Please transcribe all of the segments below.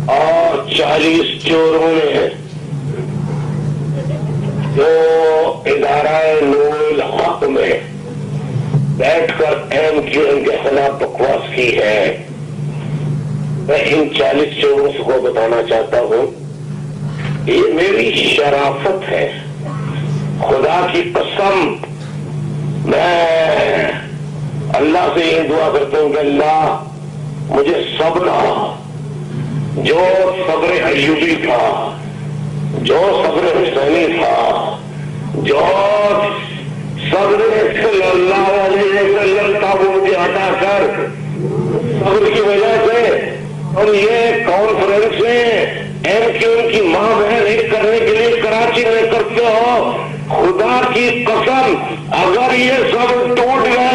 اور 40 چوروں نے جو ادارہ نور الحق میں بیٹھ کر ایم کیو ایم کے خلاف بکواس کی ہے، میں ان 40 چوروں کو بتانا چاہتا ہوں، یہ میری شرافت ہے، خدا کی قسم میں اللہ سے یہ دعا کرتا ہوں کہ اللہ مجھے صبر، جو صبر ایوبی تھا، جو صبر حسینی تھا، جو صبر صلی اللہ علیہ وسلم کا وہ مجھے عطا کر، صبر کی وجہ سے اور یہ کانفرنسیں ایم کیو ایم کی ماں بہن ایک کرنے کے لیے کراچی میں کرتے ہو، خدا کی قسم اگر یہ سب ٹوٹ گیا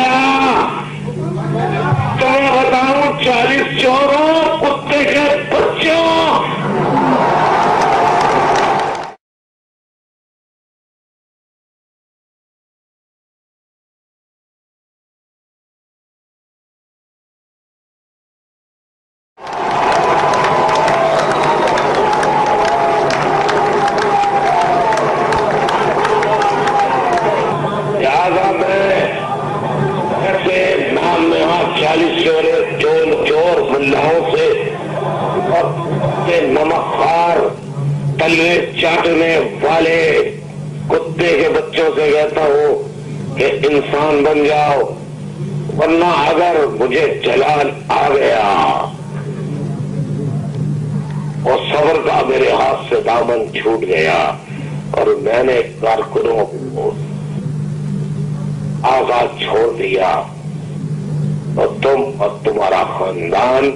تو میں بتاؤں 40 چوروں کتے کے بچوں تلوے چاٹنے والے کتے کے بچوں سے کہتا ہوں کہ انسان بن جاؤ، ورنہ اگر مجھے جلال آ گیا اور صبر کا میرے ہاتھ سے دامن چھوٹ گیا اور میں نے کارکنوں کو آزاد چھوڑ دیا اور تم اور تمہارا خاندان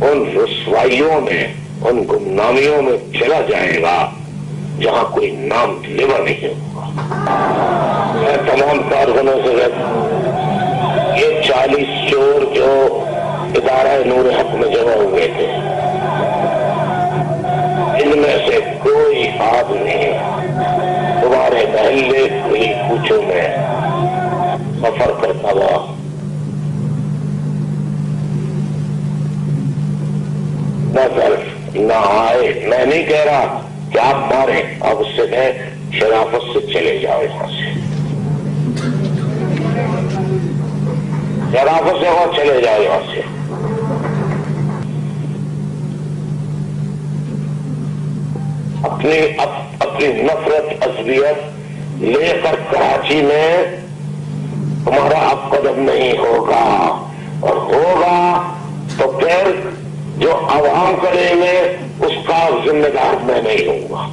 ان رسوائیوں میں، ان گمنامیوں میں چلا جائے گا جہاں کوئی نام لیوا نہیں ہوگا۔ میں تمام کارکنوں سے کہتا ہوں یہ 40 چور جو ادارہ نور حق میں جمع ہوئے تھے، ان میں سے کوئی آدمی تمہارے محلے کوئی پوچھو میں سفر کرتا ہوا نہ آئے، میں نہیں کہہ رہا کہ آپ ماریں، آپ اس سے کہیں شرافت سے چلے جاؤ یہاں سے، شرافت سے وہاں چلے جاؤ یہاں سے۔ اپنی نفرت عصبیت لے کر کراچی میں تمہارا اب قدم نہیں ہوگا، اور ہوگا تو پھر جو عوام کریں گے اس کا ذمہ دار میں نہیں ہوں گا۔